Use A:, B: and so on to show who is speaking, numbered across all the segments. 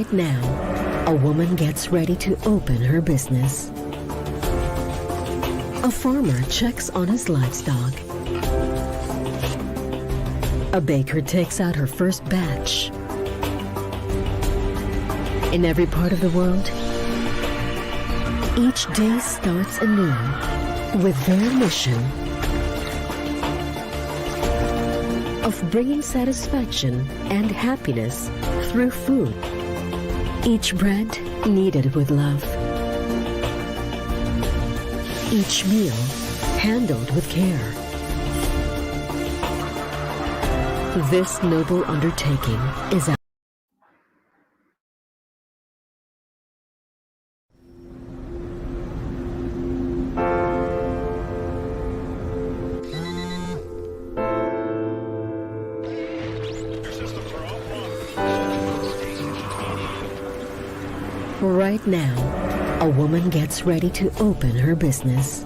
A: Right now, a woman gets ready to open her business. A farmer checks on his livestock. A baker takes out her first batch. In every part of the world, each day starts anew with their mission of bringing satisfaction and happiness through food. Each bread kneaded with love. Each meal handled with care. This noble undertaking is Right now, a woman gets ready to open her business.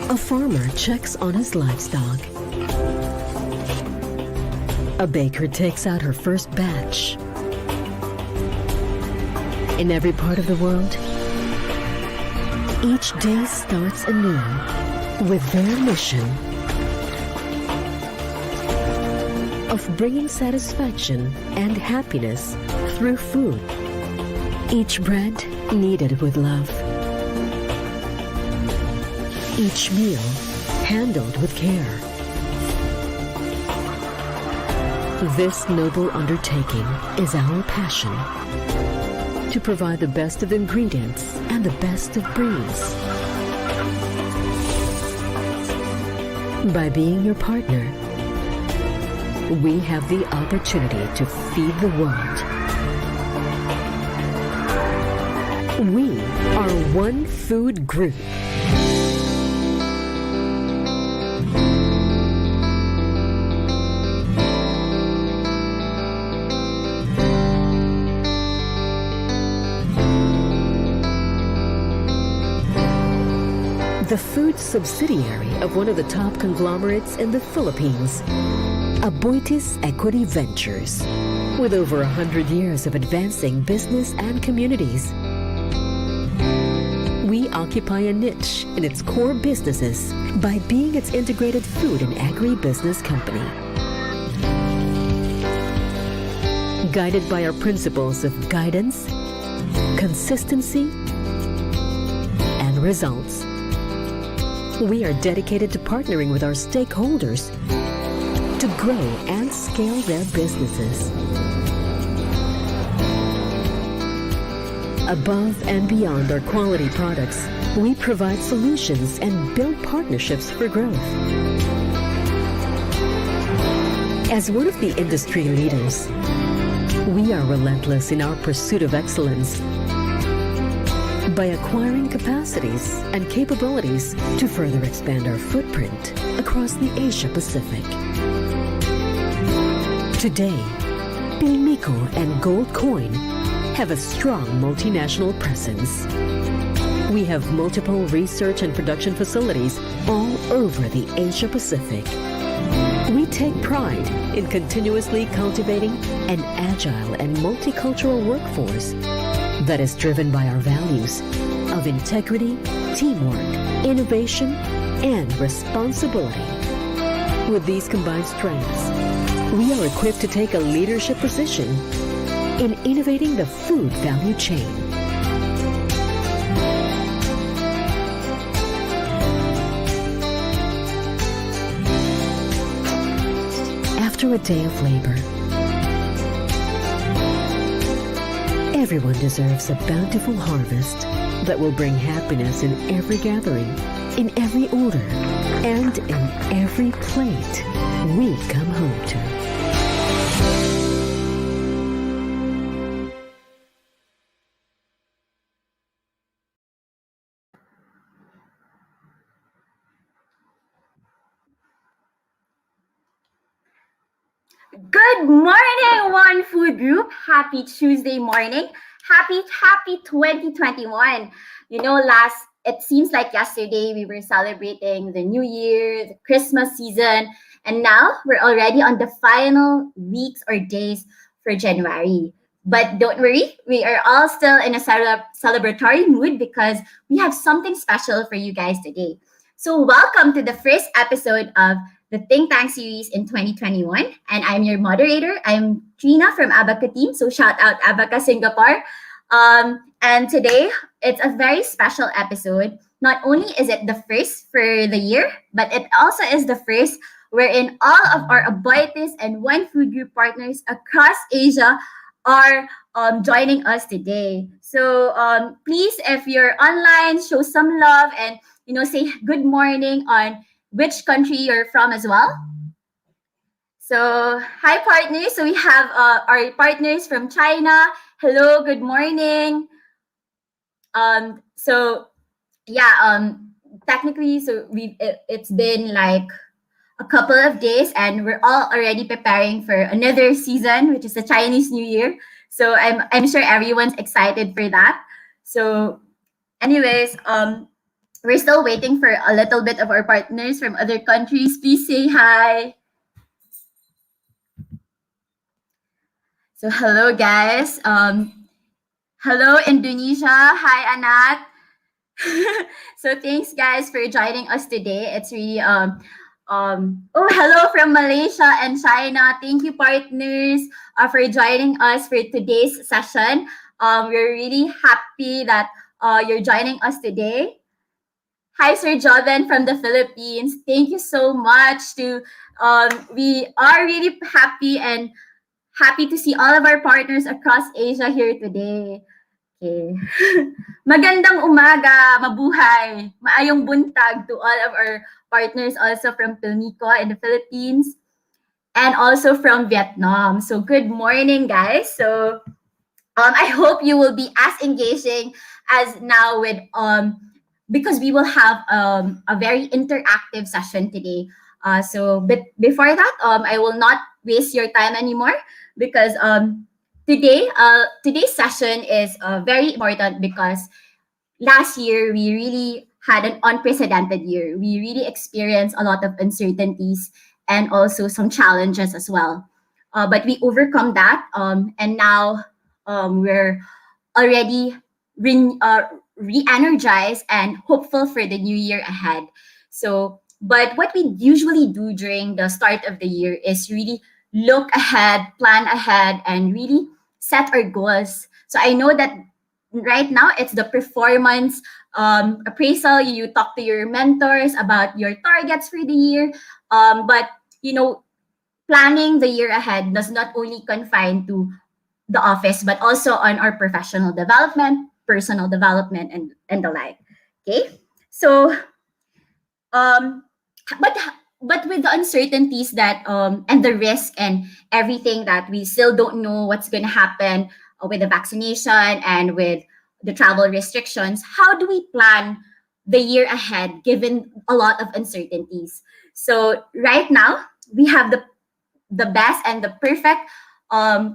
A: A farmer checks on his livestock. A baker takes out her first batch. In every part of the world, each day starts anew with their mission of bringing satisfaction and happiness through food. Each bread kneaded with love. Each meal handled with care. This noble undertaking is our passion, to provide the best of ingredients and the best of breeds. By being your partner, we have the opportunity to feed the world. We are one food group. The food subsidiary of one of the top conglomerates in the Philippines, Aboitiz Equity Ventures, with over 100 years of advancing business and communities. We occupy a niche in its core businesses by being its integrated food and agribusiness company. Guided by our principles of guidance, consistency, and results, we are dedicated to partnering with our stakeholders to grow and scale their businesses. Above and beyond our quality products, we provide solutions and build partnerships for growth. As one of the industry leaders, we are relentless in our pursuit of excellence by acquiring capacities and capabilities to further expand our footprint across the Asia Pacific. Today, Pilmico and Gold Coin have a strong multinational presence. We have multiple research and production facilities all over the Asia Pacific. We take pride in continuously cultivating an agile and multicultural workforce that is driven by our values of integrity, teamwork, innovation, and responsibility. With these combined strengths, we are equipped to take a leadership position in innovating the food value chain. After a day of labor, everyone deserves a bountiful harvest that will bring happiness in every gathering, in every order, and in every plate we come home to.
B: Good morning, One Food Group. Happy Tuesday morning. Happy 2021. You know, it seems like yesterday we were celebrating the New Year, the Christmas season, and now we're already on the final weeks or days for January. But don't worry, we are all still in a celebratory mood because we have something special for you guys today. So, welcome to the first episode of the Think Tank series in 2021. And I'm your moderator. I'm Trina from Abaca team. So, shout out Abaca Singapore. And today, it's a very special episode. Not only is it the first for the year, but it also is the first wherein all of our Aboites and One Food Group partners across Asia are joining us today. So please, if you're online, show some love and say good morning on which country you're from as well. So hi partners. So we have our partners from China. Hello, good morning. So yeah, technically, so it's been like a couple of days and we're all already preparing for another season, which is the Chinese New Year. So I'm sure everyone's excited for that. So anyways, we're still waiting for a little bit of our partners from other countries. Please say hi. So hello guys. Hello Indonesia. Hi Anat. So thanks guys for joining us today. It's really oh, hello from Malaysia and China. Thank you, partners, for joining us for today's session. We're really happy that you're joining us today. Hi, Sir Joven from the Philippines. Thank you so much. We are really happy to see all of our partners across Asia here today. Okay. Magandang umaga, mabuhay, maayong buntag to all of our partners also from Pilmico in the Philippines and also from Vietnam. So good morning, guys. So I hope you will be as engaging as now with because we will have a very interactive session today. But before that, I will not waste your time anymore because today's session is very important because last year we really had an unprecedented year. We really experienced a lot of uncertainties and also some challenges as well. But we overcome that, and now we're already re-energized and hopeful for the new year ahead. So, but what we usually do during the start of the year is really look ahead, plan ahead, and really set our goals. So I know that right now it's the performance appraisal. You talk to your mentors about your targets for the year, but planning the year ahead does not only confine to the office but also on our professional development, personal development, and the like. Okay, so um, but but with the uncertainties that and the risk and everything that we still don't know what's going to happen with the vaccination and with the travel restrictions, how do we plan the year ahead given a lot of uncertainties? So right now we have the best and the perfect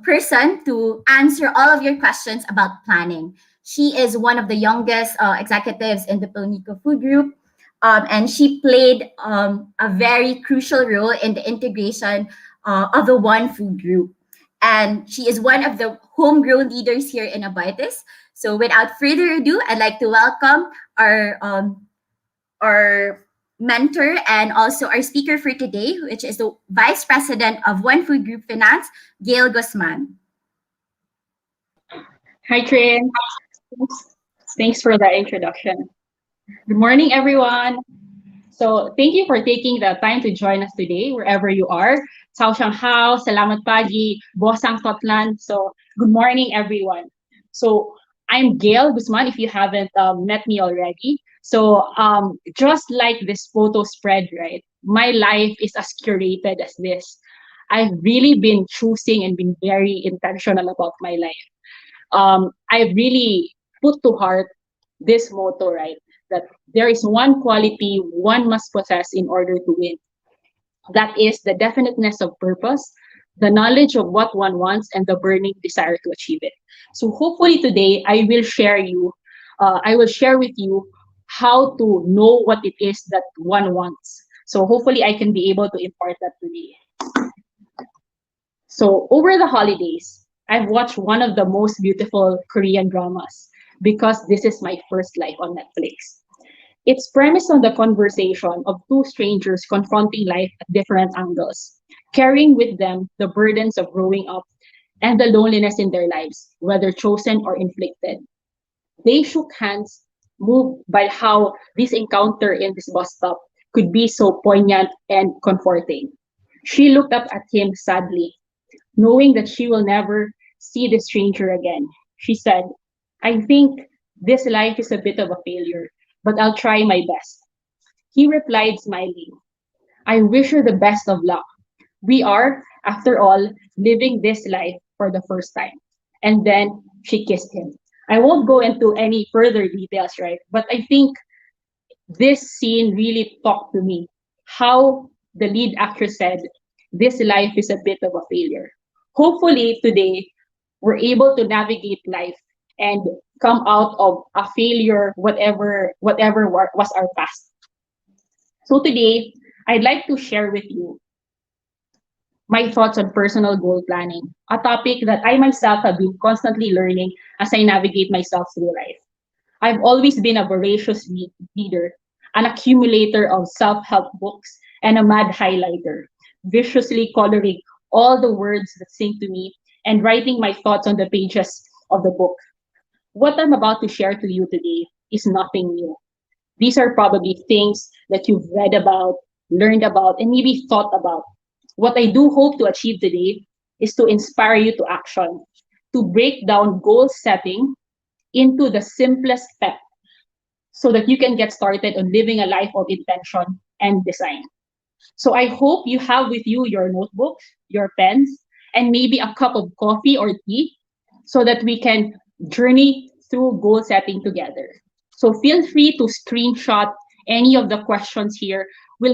B: person to answer all of your questions about planning. She is one of the youngest executives in the Pilmico Food Group, and she played a very crucial role in the integration of the One Food Group. And she is one of the homegrown leaders here in Abaites. So without further ado, I'd like to welcome our mentor and also our speaker for today, which is the Vice President of One Food Group Finance, Gayle Guzman.
C: Hi, Trin. Thanks for that introduction. Good morning, everyone. So thank you for taking the time to join us today, wherever you are. Sao Siyang Hao, Salamat Pagi, Bosang Totlan. So good morning, everyone. So I'm Gayle Guzman, if you haven't met me already. So just like this photo spread, right? My life is as curated as this. I've really been choosing and been very intentional about my life. I've really put to heart this motto, right? That there is one quality one must possess in order to win. That is the definiteness of purpose, the knowledge of what one wants, and the burning desire to achieve it. So hopefully today I will share with you how to know what it is that one wants. So hopefully I can be able to impart that today. So over the holidays, I've watched one of the most beautiful Korean dramas because this is my first life on Netflix. It's premised on the conversation of two strangers confronting life at different angles, carrying with them the burdens of growing up and the loneliness in their lives, whether chosen or inflicted. They shook hands, moved by how this encounter in this bus stop could be so poignant and comforting. She looked up at him sadly, knowing that she will never see this stranger again. She said, I think this life is a bit of a failure, but I'll try my best. He replied, smiling, I wish you the best of luck. We are, after all, living this life for the first time. And then she kissed him. I won't go into any further details, right? But I think this scene really talked to me. How the lead actress said, this life is a bit of a failure. Hopefully today we're able to navigate life and come out of a failure, was our past. So today, I'd like to share with you my thoughts on personal goal planning, a topic that I myself have been constantly learning as I navigate myself through life. I've always been a voracious reader, an accumulator of self-help books, and a mad highlighter, viciously coloring all the words that sing to me and writing my thoughts on the pages of the book. What I'm about to share to you today is nothing new. These are probably things that you've read about, learned about, and maybe thought about. What I do hope to achieve today is to inspire you to action, to break down goal setting into the simplest step so that you can get started on living a life of intention and design. So I hope you have with you your notebooks, your pens, and maybe a cup of coffee or tea so that we can journey through goal setting together. So feel free to screenshot any of the questions here. We'll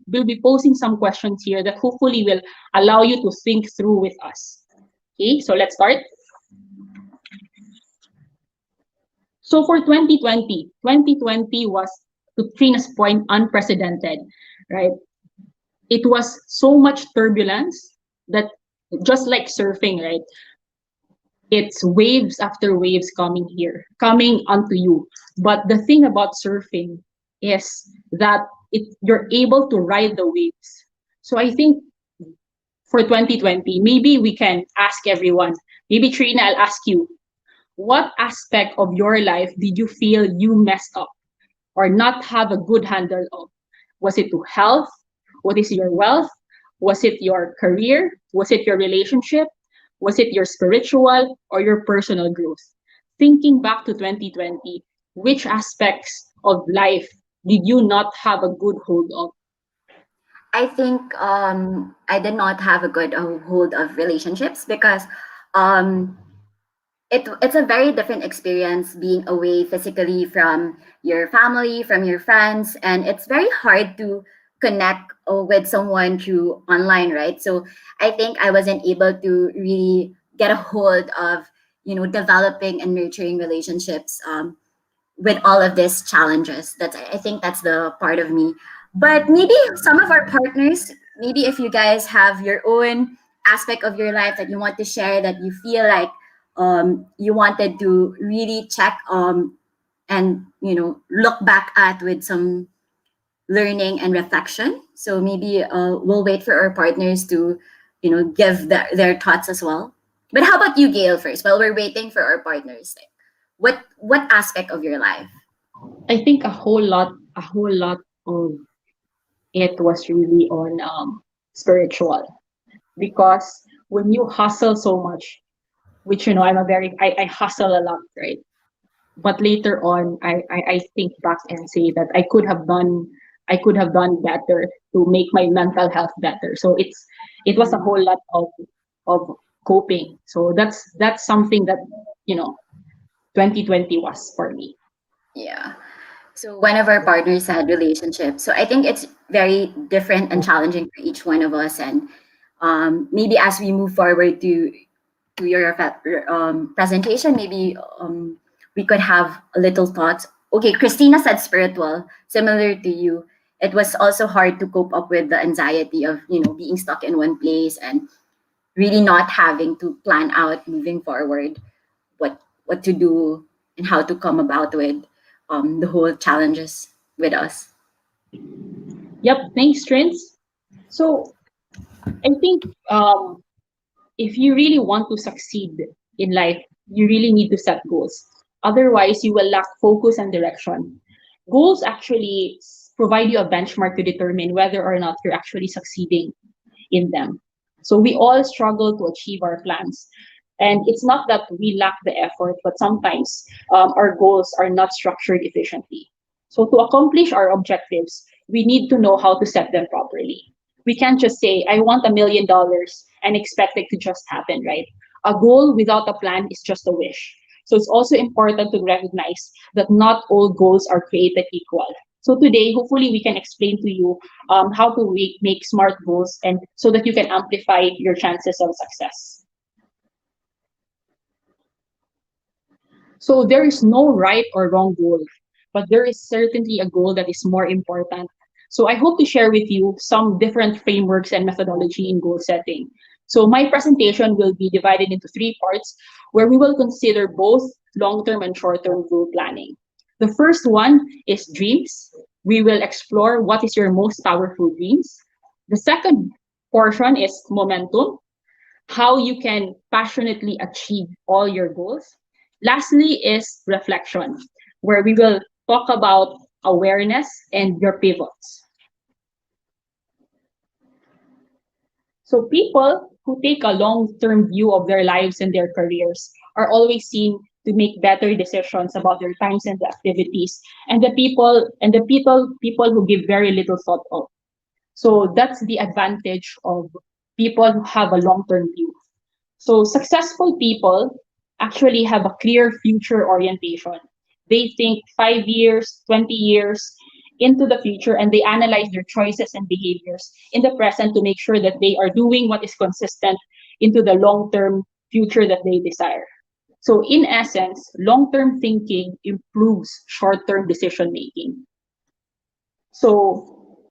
C: be posing some questions here that hopefully will allow you to think through with us. Okay, so let's start. So for 2020, 2020 was, to Trina's point, unprecedented, right? It was so much turbulence that, just like surfing, right? It's waves after waves coming here, coming onto you. But the thing about surfing is that you're able to ride the waves. So I think for 2020, maybe we can ask everyone, maybe Trina, I'll ask you, what aspect of your life did you feel you messed up or not have a good handle of? Was it to health? What is your wealth? Was it your career? Was it your relationship? Was it your spiritual or your personal growth? Thinking back to 2020, which aspects of life did you not have a good hold of?
B: I think I did not have a good hold of relationships because um, it's a very different experience being away physically from your family, from your friends, and it's very hard to connect with someone through online, right? So I think I wasn't able to really get a hold of developing and nurturing relationships with all of these challenges. I think that's the part of me. But maybe some of our partners, maybe if you guys have your own aspect of your life that you want to share, that you feel like you wanted to really check and look back at with some learning and reflection. So maybe we'll wait for our partners to give their thoughts as well. But how about you, Gail, first? While we're waiting for our partners, like, what aspect of your life?
C: I think a whole lot of it was really on spiritual, because when you hustle so much, which I hustle a lot, right? But later on, I think back and say that I could have done better to make my mental health better. So it was a whole lot of coping. So that's something that you know 2020 was for me.
B: Yeah. So one of our partners had relationships. So I think it's very different and challenging for each one of us. And maybe as we move forward to your presentation, maybe we could have a little thoughts. Okay, Christina said spiritual, similar to you. It was also hard to cope up with the anxiety of being stuck in one place and really not having to plan out moving forward what to do and how to come about with the whole challenges with us.
C: Yep, thanks, Trins. So I think if you really want to succeed in life, you really need to set goals. Otherwise, you will lack focus and direction. Goals actually provide you a benchmark to determine whether or not you're actually succeeding in them. So we all struggle to achieve our plans. And it's not that we lack the effort, but sometimes our goals are not structured efficiently. So to accomplish our objectives, we need to know how to set them properly. We can't just say, I want $1 million and expect it to just happen, right? A goal without a plan is just a wish. So it's also important to recognize that not all goals are created equal. So today, hopefully, we can explain to you how to make smart goals and so that you can amplify your chances of success. So there is no right or wrong goal, but there is certainly a goal that is more important. So I hope to share with you some different frameworks and methodology in goal setting. So my presentation will be divided into three parts where we will consider both long-term and short-term goal planning. The first one is dreams. We will explore what is your most powerful dreams. The second portion is momentum, how you can passionately achieve all your goals. Lastly is reflection, where we will talk about awareness and your pivots. So people who take a long-term view of their lives and their careers are always seen to make better decisions about their times and the activities, and the people who give very little thought of. So that's the advantage of people who have a long-term view. So successful people actually have a clear future orientation. They think 5 years, 20 years into the future, and they analyze their choices and behaviors in the present to make sure that they are doing what is consistent into the long-term future that they desire. So in essence, long-term thinking improves short-term decision making. So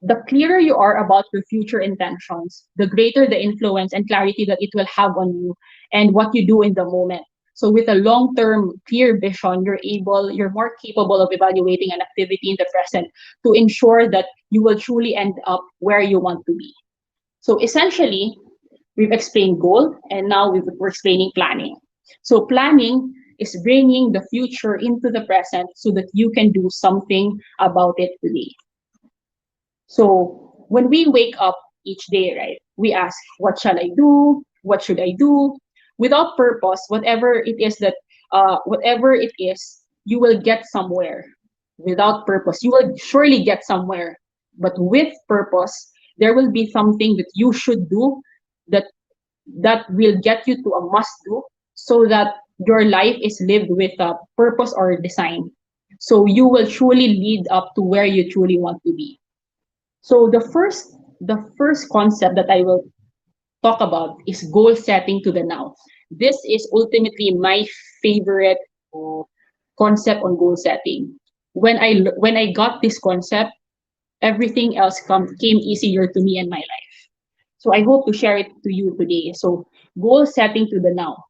C: the clearer you are about your future intentions, the greater the influence and clarity that it will have on you and what you do in the moment. So with a long-term clear vision, you're more capable of evaluating an activity in the present to ensure that you will truly end up where you want to be. So essentially, we've explained goal and now we're explaining planning. So planning is bringing the future into the present so that you can do something about it today. So when we wake up each day, right, we ask, what shall I do? What should I do? Without purpose, whatever it is, you will get somewhere. Without purpose, you will surely get somewhere. But with purpose, there will be something that you should do that that will get you to a must do so that your life is lived with a purpose or design. So you will truly lead up to where you truly want to be. So the first concept that I will talk about is goal setting to the now. This is ultimately my favorite concept on goal setting. When I got this concept, everything else came easier to me in my life. So I hope to share it to you today. So goal setting to the now.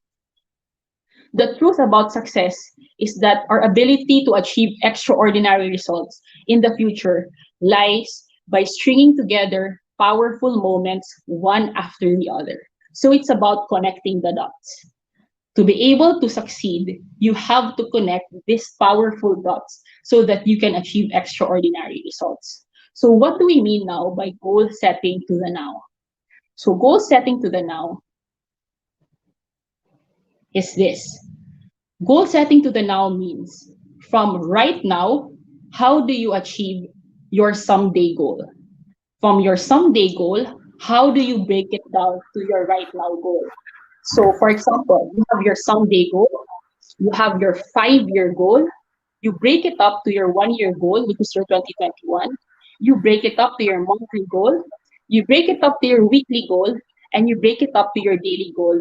C: The truth about success is that our ability to achieve extraordinary results in the future lies by stringing together powerful moments one after the other. So it's about connecting the dots. To be able to succeed, you have to connect these powerful dots so that you can achieve extraordinary results. So what do we mean now by goal setting to the now? So goal setting to the now is this. Goal setting to the now means from right now, how do you achieve your someday goal? From your someday goal, how do you break it down to your right now goal? So for example, you have your someday goal, you have your 5-year goal, you break it up to your 1-year goal, which is your 2021, you break it up to your monthly goal, you break it up to your weekly goal, and you break it up to your daily goal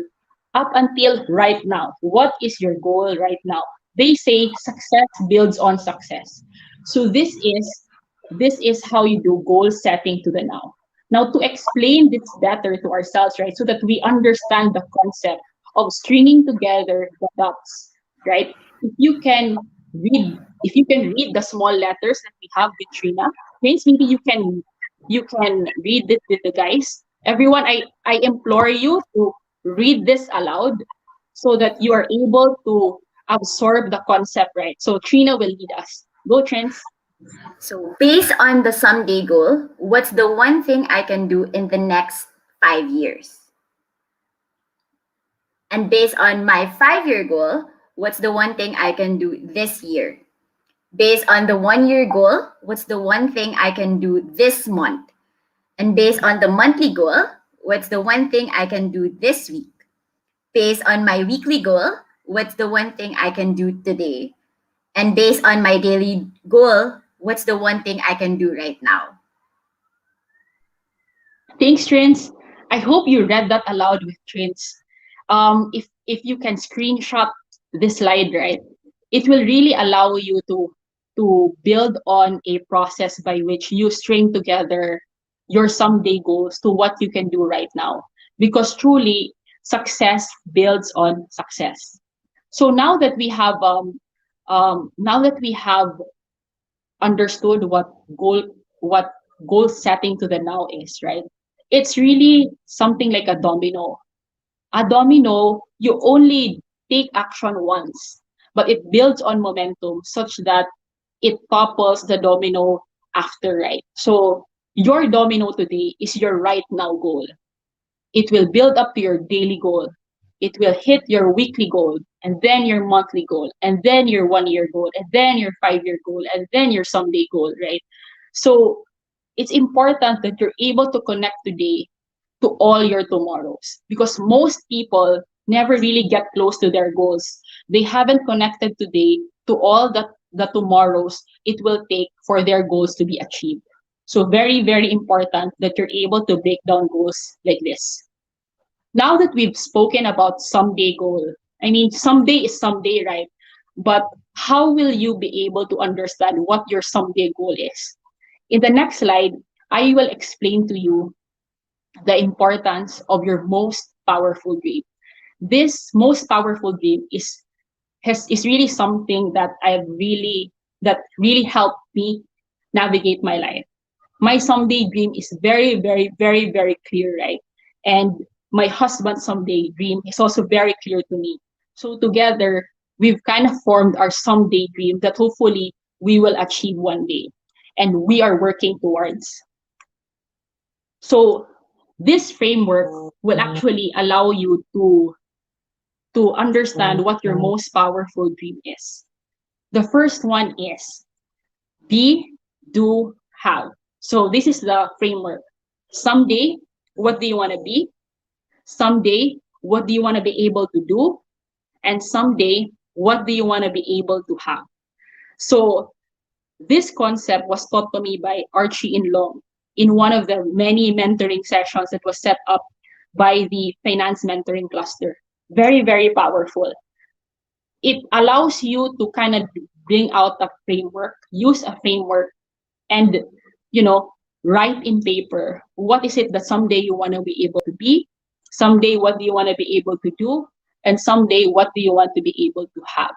C: up until right now. What is your goal right now? They say success builds on success. So this is how you do goal setting to the now. Now, to explain this better to ourselves, right, so that we understand the concept of stringing together the dots, right? If you can read the small letters that we have with Trina, Prince, maybe you can read it with the guys. Everyone, I implore you to read this aloud so that you are able to absorb the concept, right? So Trina will lead us. Go, Trins.
B: So, based on the someday goal, what's the one thing I can do in the next 5 years? And based on my 5 year goal, what's the one thing I can do this year? Based on the 1 year goal, what's the one thing I can do this month? And based on the monthly goal, what's the one thing I can do this week? Based on my weekly goal, what's the one thing I can do today? And based on my daily goal, what's the one thing I can do right now?
C: Thanks, Trins. I hope you read that aloud with Trins. If you can screenshot this slide, right, it will really allow you to build on a process by which you string together your someday goals to what you can do right now. Because truly, success builds on success. So now that we have understood what goal setting to the now is, right? It's really something like a domino. A domino, you only take action once, but it builds on momentum such that it topples the domino after, right? So your domino today is your right now goal. It will build up to your daily goal. It will hit your weekly goal, and then your monthly goal, and then your 1 year goal, and then your 5 year goal, and then your someday goal, right? So it's important that you're able to connect today to all your tomorrows, because most people never really get close to their goals. They haven't connected today to all the tomorrows it will take for their goals to be achieved. So very, very important that you're able to break down goals like this. Now that we've spoken about someday goal, I mean, someday is someday, right? But how will you be able to understand what your someday goal is? In the next slide, I will explain to you the importance of your most powerful dream. This most powerful dream is really something that really helped me navigate my life. My someday dream is very, very, very, very clear, right? And my husband's someday dream is also very clear to me. So together, we've kind of formed our someday dream that hopefully we will achieve one day. And we are working towards. So this framework will actually allow you to understand what your most powerful dream is. The first one is be, do, have. So this is the framework. Someday, what do you want to be? Someday, what do you want to be able to do? And someday, what do you want to be able to have? So this concept was taught to me by Archie Inlong in one of the many mentoring sessions that was set up by the finance mentoring cluster. Very, very powerful. It allows you to kind of bring out a framework, use a framework, and write in paper what is it that someday you want to be able to be, someday what do you want to be able to do, and someday what do you want to be able to have.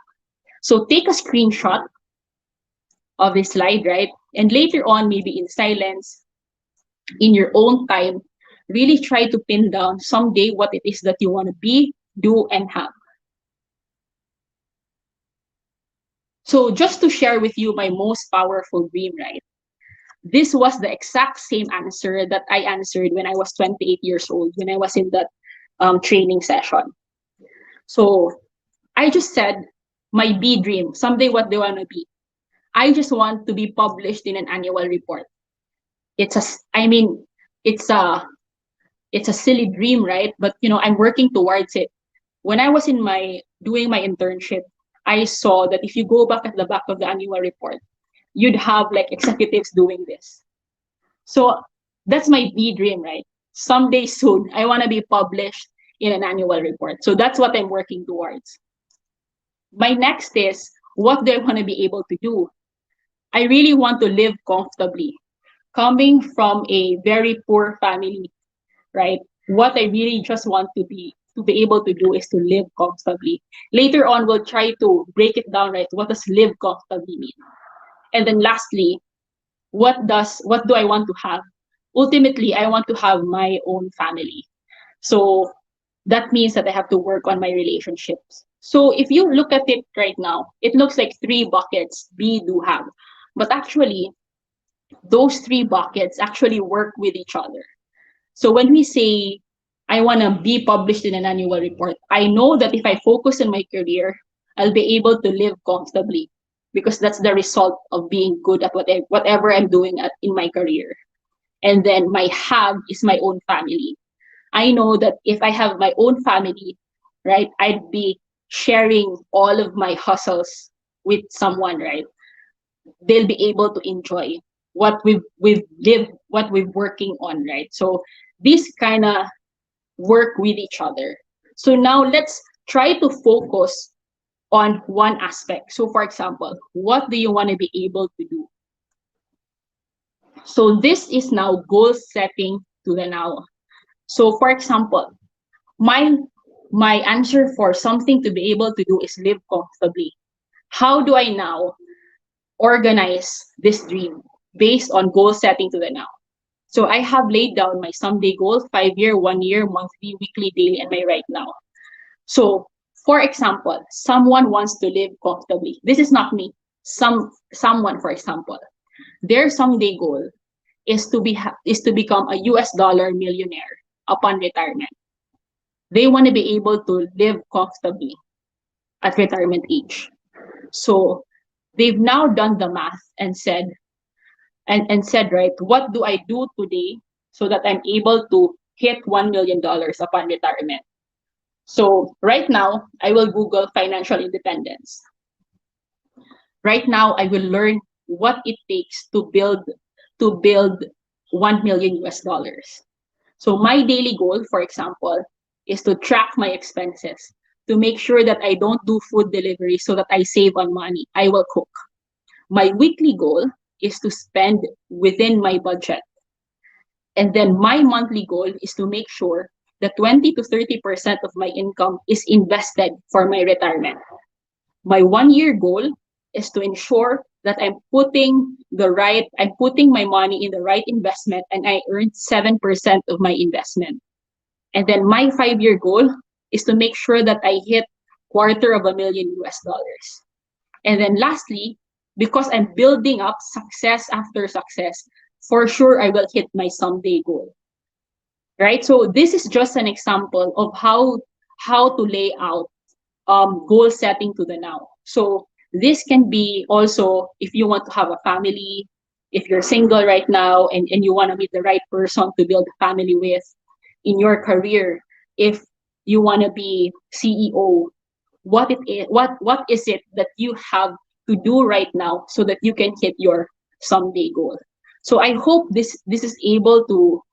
C: So take a screenshot of this slide, right? And later on, maybe in silence, in your own time, really try to pin down someday what it is that you want to be, do, and have. So just to share with you my most powerful dream, right? This was the exact same answer that I answered when I was 28 years old, when I was in that training session. So I just said, my B dream, someday what do I want to be? I just want to be published in an annual report. It's a silly dream, right? But I'm working towards it. When I was doing my internship, I saw that if you go back at the back of the annual report, you'd have like executives doing this. So that's my B dream, right? Someday soon, I want to be published in an annual report. So that's what I'm working towards. My next is, what do I want to be able to do? I really want to live comfortably. coming from a very poor family, right? What I really just want to be able to do is to live comfortably. Later on, we'll try to break it down, right? What does live comfortably mean? And then lastly, what do I want to have? Ultimately, I want to have my own family. So that means that I have to work on my relationships. So if you look at it right now, it looks like three buckets we do have. But actually, those three buckets actually work with each other. So when we say, I want to be published in an annual report, I know that if I focus on my career, I'll be able to live comfortably because that's the result of being good at whatever I'm doing in my career. And then my have is my own family. I know that if I have my own family, right, I'd be sharing all of my hustles with someone, right? They'll be able to enjoy we've lived, what we're working on, right? So these kind of work with each other. So now let's try to focus on one aspect. So for example, what do you want to be able to do? So this is now goal setting to the now. So for example, my my answer for something to be able to do is live comfortably. How do I now organize this dream based on goal setting to the now? So I have laid down my someday goal, 5 year, 1 year, monthly, weekly, daily, and my right now. So for example, someone wants to live comfortably. This is not me. Someone, for example, their someday goal is to become a US dollar millionaire upon retirement. They want to be able to live comfortably at retirement age. So they've now done the math and said, right, what do I do today so that I'm able to hit $1 million upon retirement? So right now, I will Google financial independence. Right now, I will learn what it takes to build 1 million US dollars. So my daily goal, for example, is to track my expenses, to make sure that I don't do food delivery so that I save on money. I will cook. My weekly goal is to spend within my budget. And then my monthly goal is to make sure that 20 to 30% of my income is invested for my retirement. My 1 year goal is to ensure that I'm putting my money in the right investment and I earn 7% of my investment. And then my 5 year goal is to make sure that I hit $250,000 US dollars. And then lastly, because I'm building up success after success, for sure I will hit my someday goal. Right? So this is just an example of how to lay out goal setting to the now. So this can be also if you want to have a family, if you're single right now and you want to meet the right person to build a family with, in your career, if you want to be CEO, what is it that you have to do right now so that you can hit your someday goal? So I hope this is able to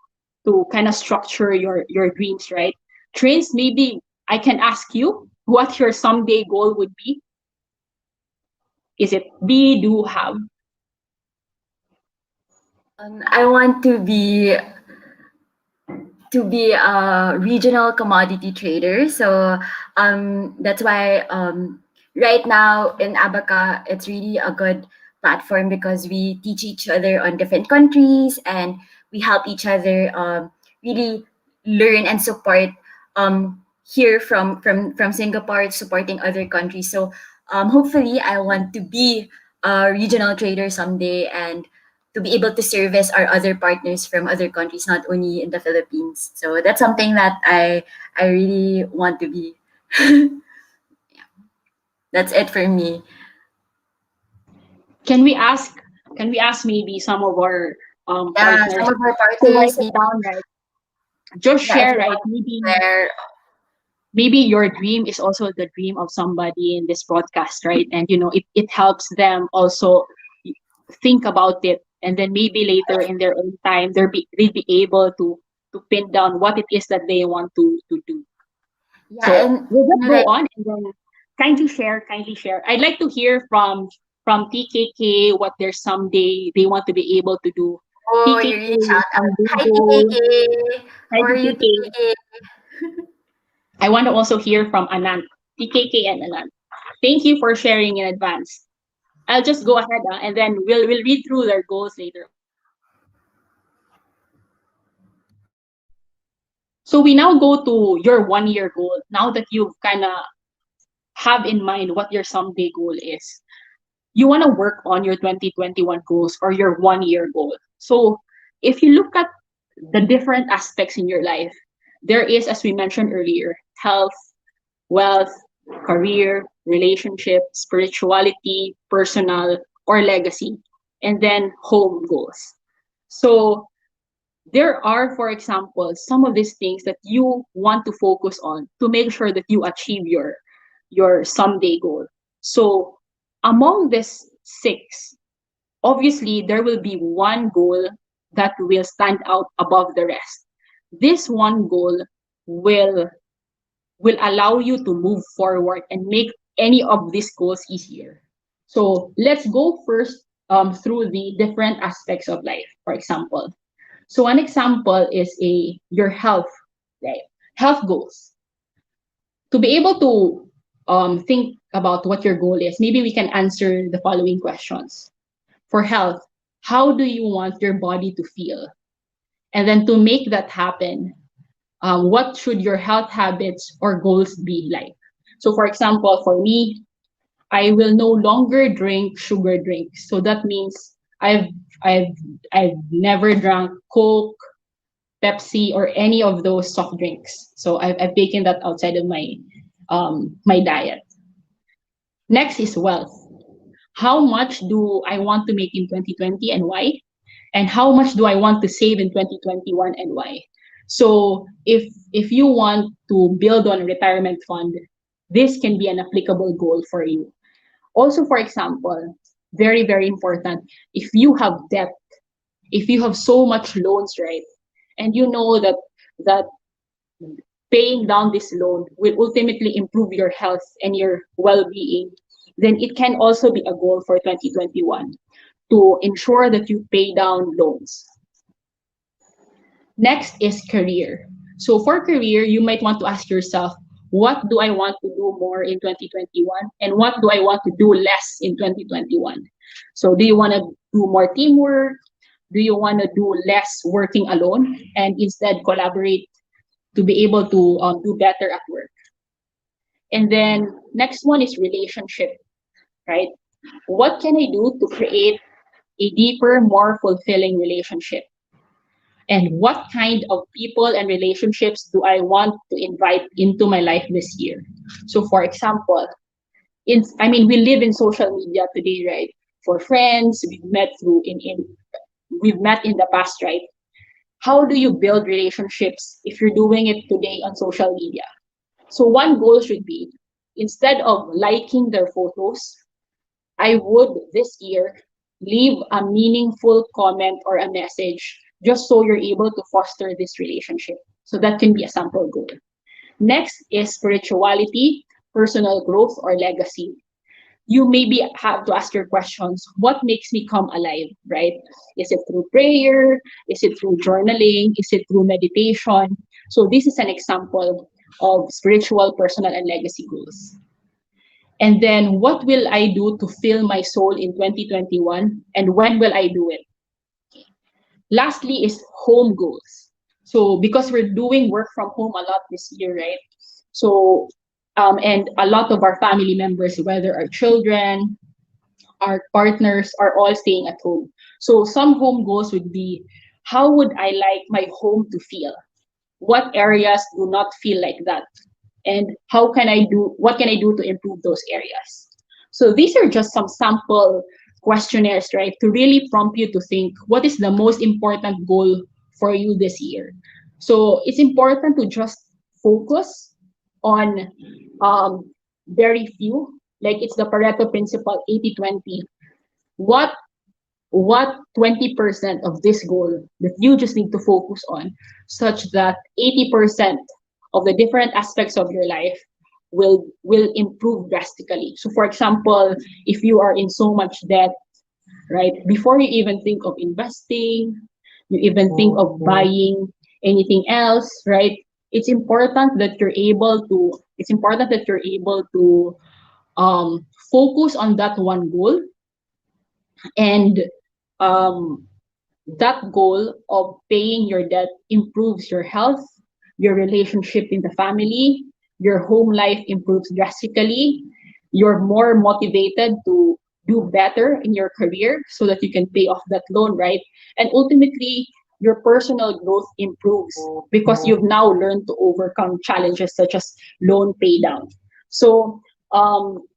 C: kind of structure your dreams, right? Trains, maybe I can ask you what your someday goal would be. Is it be, do, have?
B: I want to be a regional commodity trader. So that's why right now in Abaca, it's really a good platform because we teach each other on different countries and we help each other really learn and support here from Singapore supporting other countries. So hopefully I want to be a regional trader someday and to be able to service our other partners from other countries, not only in the Philippines. So that's something that I really want to be. That's it for me.
C: Can we ask maybe some of our
B: Yeah,
C: partners
B: some of our
C: to write
B: partners,
C: it down, right? Just
B: yeah, if
C: share,
B: you
C: right?
B: want to share.
C: Maybe your dream is also the dream of somebody in this broadcast, right? And it helps them also think about it, and then maybe later in their own time they'll be able to pin down what it is that they want to do.
B: Yeah,
C: So
B: and
C: we'll just go
B: like
C: on and then kindly share. I'd like to hear from TKK what their someday they want to be able to do.
B: Oh, you
C: TKK,
B: really shout out.
C: Sunday
B: Hi,
C: goal.
B: TKK.
C: Hi,
B: How are you,
C: TKK.
B: TKK?
C: I want to also hear from Anand, TKK and Anand. Thank you for sharing in advance. I'll just go ahead and then we'll read through their goals later on. So we now go to your 1 year goal. Now that you've kind of have in mind what your someday goal is, you want to work on your 2021 goals or your 1 year goal. So if you look at the different aspects in your life, there is, as we mentioned earlier, health, wealth, career, relationship, spirituality, personal, or legacy, and then home goals. So there are, for example, some of these things that you want to focus on to make sure that you achieve your someday goal. So among these six, obviously there will be one goal that will stand out above the rest. This one goal will will allow you to move forward and make any of these goals easier. So let's go first through the different aspects of life. For example, so one example is your health, right? Health goals. To be able to think about what your goal is, maybe we can answer the following questions. For health, how do you want your body to feel? And then to make that happen, what should your health habits or goals be like? So, for example, for me, I will no longer drink sugar drinks. So that means I've I've never drank Coke, Pepsi, or any of those soft drinks. So I've taken that outside of my diet. Next is wealth. How much do I want to make in 2020 and why? And how much do I want to save in 2021 and why? So if you want to build on a retirement fund, this can be an applicable goal for you. Also, for example, very, very important, if you have debt, if you have so much loans, right? And you know that paying down this loan will ultimately improve your health and your well-being, then it can also be a goal for 2021 to ensure that you pay down loans. Next is career. So for career, you might want to ask yourself, what do I want to do more in 2021 and what do I want to do less in 2021? So do you want to do more teamwork? Do you want to do less working alone and instead collaborate to be able to do better at work? And then next one is relationship, right? What can I do to create a deeper, more fulfilling relationship? And what kind of people and relationships do I want to invite into my life this year? So, for example, we live in social media today, right? For friends, we've met in the past, right? How do you build relationships if you're doing it today on social media? So, one goal should be, instead of liking their photos, I would this year leave a meaningful comment or a message just so you're able to foster this relationship. So that can be a sample goal. Next is spirituality, personal growth, or legacy. You maybe have to ask your questions, what makes me come alive, right? Is it through prayer? Is it through journaling? Is it through meditation? So this is an example of spiritual, personal, and legacy goals. And then what will I do to fill my soul in 2021 and when will I do it? Lastly is home goals. So because we're doing work from home a lot this year, right? So and a lot of our family members, whether our children, our partners, are all staying at home. So some home goals would be, how would I like my home to feel? What areas do not feel like that? And what can I do to improve those areas? So these are just some sample questionnaires, right, to really prompt you to think, what is the most important goal for you this year? So it's important to just focus on very few, like it's the Pareto principle, 80-20. What 20% of this goal that you just need to focus on, such that 80% of the different aspects of your life will improve drastically. So for example, if you are in so much debt, right, before you even think of investing, you even think of buying anything else, right? It's important that you're able to focus on that one goal, and um, that goal of paying your debt improves your health, your relationship in the family, your home life improves drastically. You're more motivated to do better in your career so that you can pay off that loan, right? And ultimately, your personal growth improves because you've now learned to overcome challenges such as loan pay down. So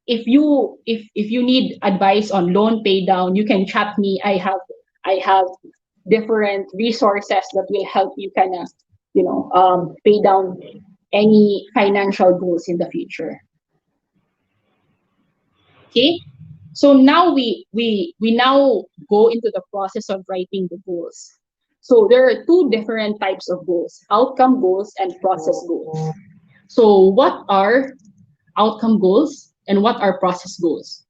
C: if you need advice on loan pay down, you can chat me. I have different resources that will help you kind of pay down any financial goals in the future. Okay, so now we now go into the process of writing the goals. So there are two different types of goals: outcome goals and process goals. So what are outcome goals and what are process goals?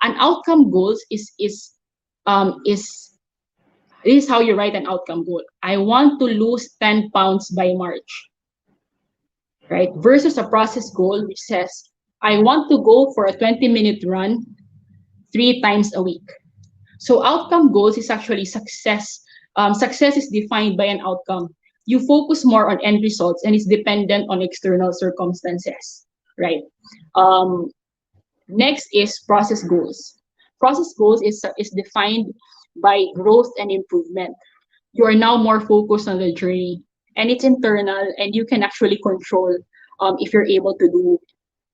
C: An outcome goals is this is how you write an outcome goal. I want to lose 10 pounds by March, right? Versus a process goal which says, I want to go for a 20-minute run 3 times a week. So outcome goals is actually success. Success is defined by an outcome. You focus more on end results and it's dependent on external circumstances, right? Um, Next is process goals. Process goals is defined by growth and improvement. You are now more focused on the journey, and it's internal, and you can actually control if you're able to do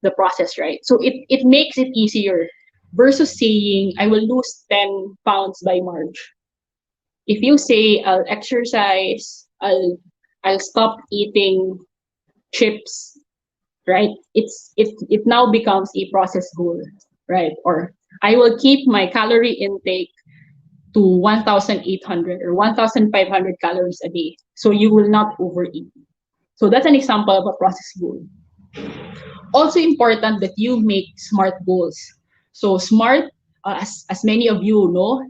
C: the process right. So it makes it easier versus saying I will lose 10 pounds by March. If you say I'll exercise, I'll stop eating chips, right? It now becomes a process goal, right? Or I will keep my calorie intake to 1,800 or 1,500 calories a day, so you will not overeat. So that's an example of a process goal. Also important that you make SMART goals. So SMART, as many of you know,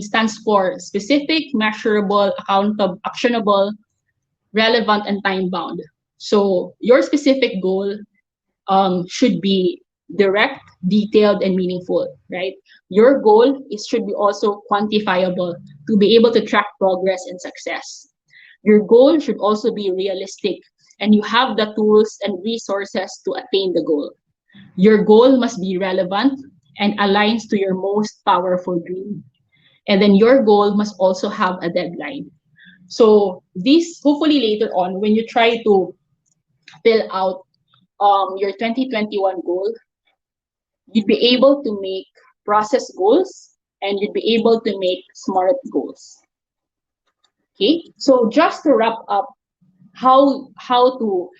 C: stands for specific, measurable, accountable, actionable, relevant, and time bound. So your specific goal should be direct, detailed, and meaningful, right? Your goal should be also quantifiable to be able to track progress and success. Your goal should also be realistic, and you have the tools and resources to attain the goal. Your goal must be relevant and aligns to your most powerful dream. And then your goal must also have a deadline. So this, hopefully later on, when you try to fill out your 2021 goal, you'd be able to make process goals and you'd be able to make SMART goals. Okay, so just to wrap up how to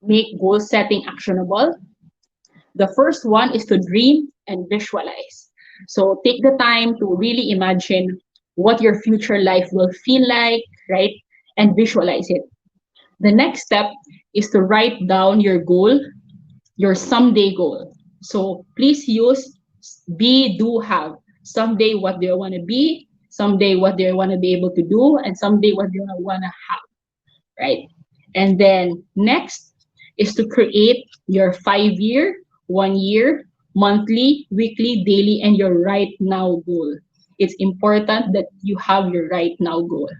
C: make goal setting actionable. The first one is to dream and visualize. So take the time to really imagine what your future life will feel like, right? And visualize it. The next step is to write down your goal, your someday goal. So please use be, do, have. Someday, what do I want to be? Someday, what do I want to be able to do? And someday, what do I want to have, right? And then next is to create your 5-year, 1-year, monthly, weekly, daily, and your right now goal. It's important that you have your right now goal.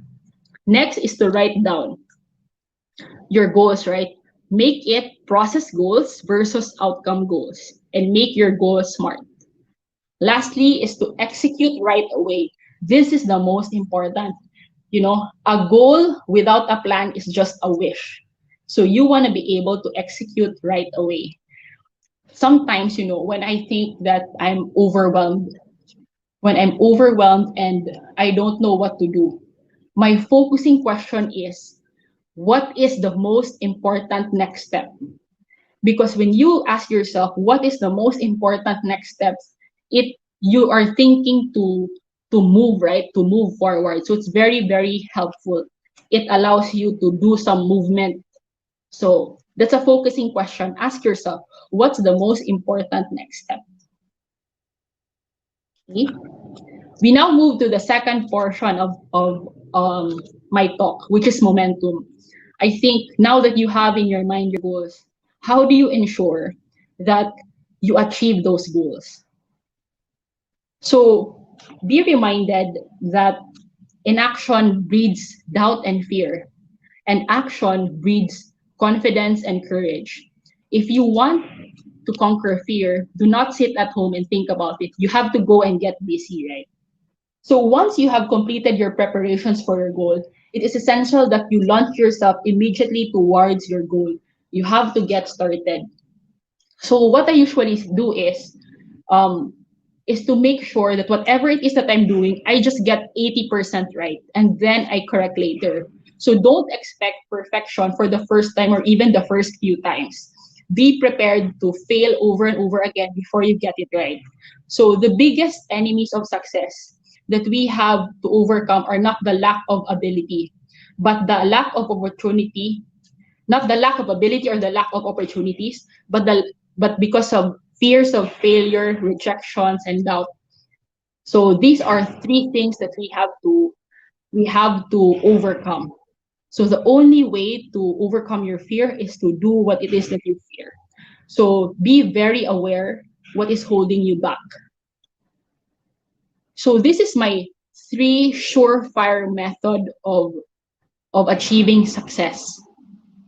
C: Next is to write down your goals, right? Make it process goals versus outcome goals and make your goals SMART. Lastly is to execute right away. This is the most important. You know, a goal without a plan is just a wish. So you want to be able to execute right away. Sometimes, when I think that when I'm overwhelmed and I don't know what to do, my focusing question is, what is the most important next step? Because when you ask yourself what is the most important next steps, you are thinking to move, right? To move forward. So it's very, very helpful. It allows you to do some movement. So that's a focusing question. Ask yourself, what's the most important next step? Okay. We now move to the second portion of my talk, which is momentum. I think now that you have in your mind your goals, how do you ensure that you achieve those goals? So be reminded that inaction breeds doubt and fear, and action breeds confidence and courage. If you want to conquer fear, do not sit at home and think about it. You have to go and get busy, right? So once you have completed your preparations for your goal, it is essential that you launch yourself immediately towards your goal. You have to get started. So what I usually do um, is to make sure that whatever it is that I'm doing, I just get 80% right, and then I correct later. So don't expect perfection for the first time or even the first few times. Be prepared to fail over and over again before you get it right. So the biggest enemies of success that we have to overcome are not the lack of ability, but the lack of opportunity, not the lack of ability or the lack of opportunities, but because of fears of failure, rejections, and doubt. So these are three things that we have to overcome. So the only way to overcome your fear is to do what it is that you fear. So be very aware what is holding you back. So this is my three surefire method of achieving success,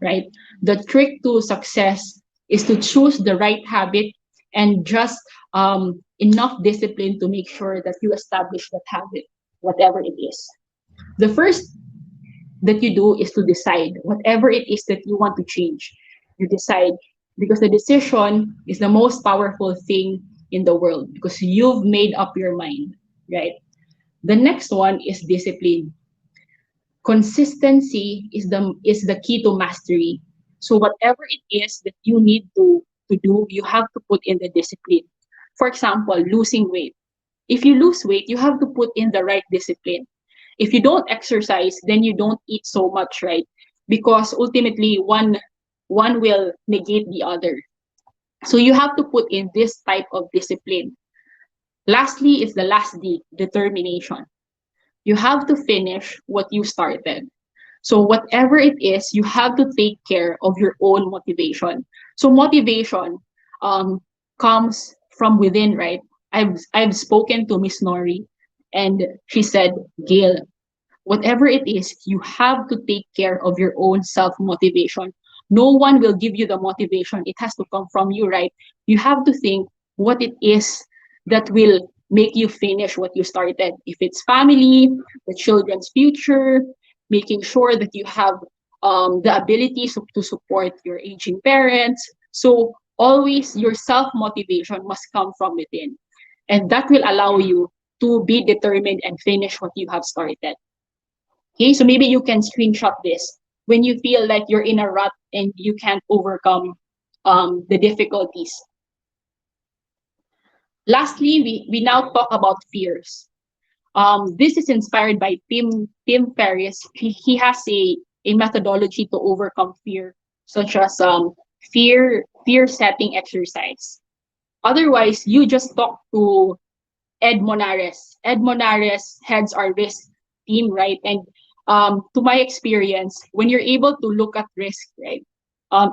C: right? The trick to success is to choose the right habit and just enough discipline to make sure that you establish that habit, whatever it is. The first that you do is to decide whatever it is that you want to change. You decide because the decision is the most powerful thing in the world because you've made up your mind, right? The next one is discipline. Consistency is the key to mastery. So whatever it is that you need to do, you have to put in the discipline. For example, losing weight. If you lose weight, you have to put in the right discipline. If you don't exercise, then you don't eat so much, right? Because ultimately one will negate the other. So you have to put in this type of discipline. Lastly is the last D, determination. You have to finish what you started. So whatever it is, you have to take care of your own motivation. So motivation comes from within, right? I've spoken to Miss Nori, and she said, Gail, whatever it is, you have to take care of your own self motivation. No one will give you the motivation. It has to come from you, right? You have to think what it is that will make you finish what you started. If it's family, the children's future, making sure that you have the ability to support your aging parents. So always your self motivation must come from within. And that will allow you to be determined and finish what you have started. Okay, so maybe you can screenshot this when you feel like you're in a rut and you can't overcome the difficulties. Lastly, we now talk about fears. This is inspired by Tim Ferriss. He has a methodology to overcome fear, such as fear setting exercise. Otherwise, you just talk to Ed Monares. Ed Monares heads our risk team, right? And to my experience, when you're able to look at risk, right,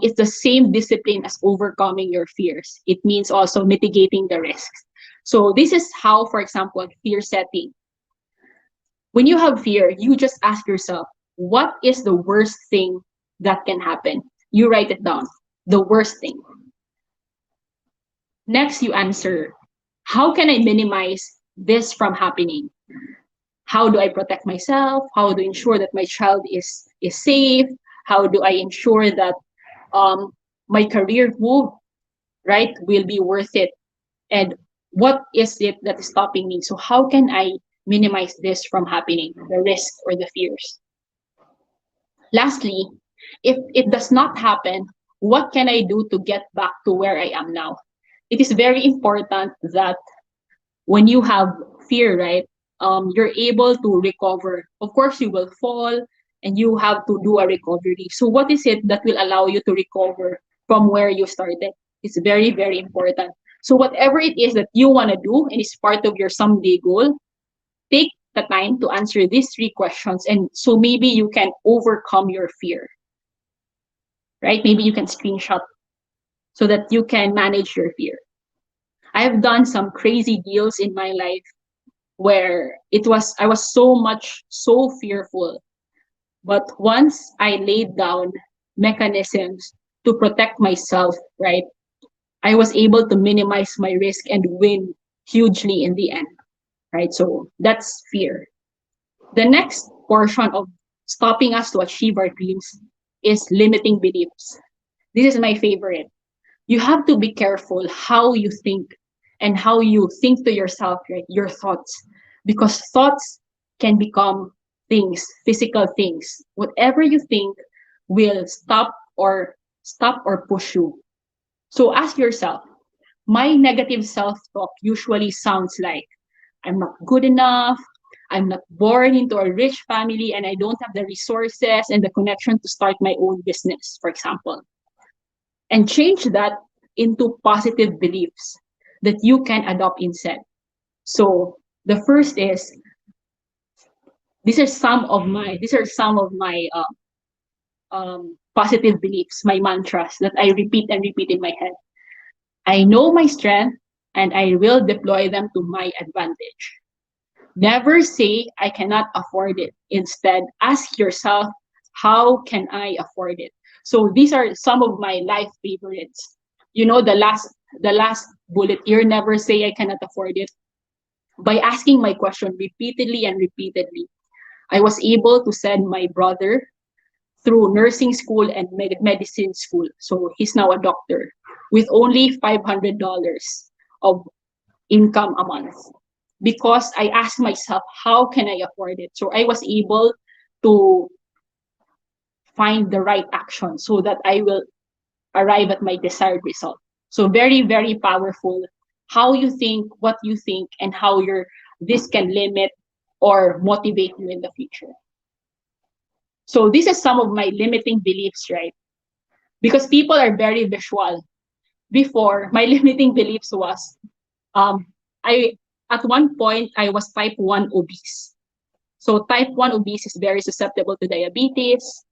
C: it's the same discipline as overcoming your fears. It means also mitigating the risks. So this is how, for example, fear setting. When you have fear, you just ask yourself, what is the worst thing that can happen? You write it down, the worst thing. Next, you answer, how can I minimize this from happening? How do I protect myself? How do I ensure that my child is safe? How do I ensure that my career move, right, will be worth it? And what is it that is stopping me? So how can I minimize this from happening, the risk or the fears? Lastly, if it does not happen, what can I do to get back to where I am now? It is very important that when you have fear, right, you're able to recover. Of course, you will fall and you have to do a recovery. So what is it that will allow you to recover from where you started? It's very, very important. So whatever it is that you want to do and is part of your someday goal, take the time to answer these three questions, and so maybe you can overcome your fear, right? Maybe you can screenshot so that you can manage your fear. I have done some crazy deals in my life where I was so fearful. But once I laid down mechanisms to protect myself, right, I was able to minimize my risk and win hugely in the end, right? So that's fear. The next portion of stopping us to achieve our dreams is limiting beliefs. This is my favorite. You have to be careful how you think and how you think to yourself, right? Your thoughts, because thoughts can become things, physical things. Whatever you think will stop or push you. So ask yourself, my negative self-talk usually sounds like, I'm not good enough, I'm not born into a rich family, and I don't have the resources and the connection to start my own business, for example. And change that into positive beliefs that you can adopt instead. So the first is, these are some of my positive beliefs, my mantras that I repeat and repeat in my head. I know my strength and I will deploy them to my advantage. Never say I cannot afford it. Instead, ask yourself, how can I afford it? So these are some of my life favorites. You know, the last bullet here, never say I cannot afford it. By asking my question repeatedly and repeatedly, I was able to send my brother through nursing school and medicine school. So he's now a doctor with only $500 of income a month, because I asked myself, how can I afford it? So I was able to find the right action so that I will arrive at my desired result. So very, very powerful. How you think, what you think, and how this can limit or motivate you in the future. So this is some of my limiting beliefs, right? Because people are very visual. Before, my limiting beliefs was, um, I at one point I was type 1 obese. So type 1 obese is very susceptible to diabetes.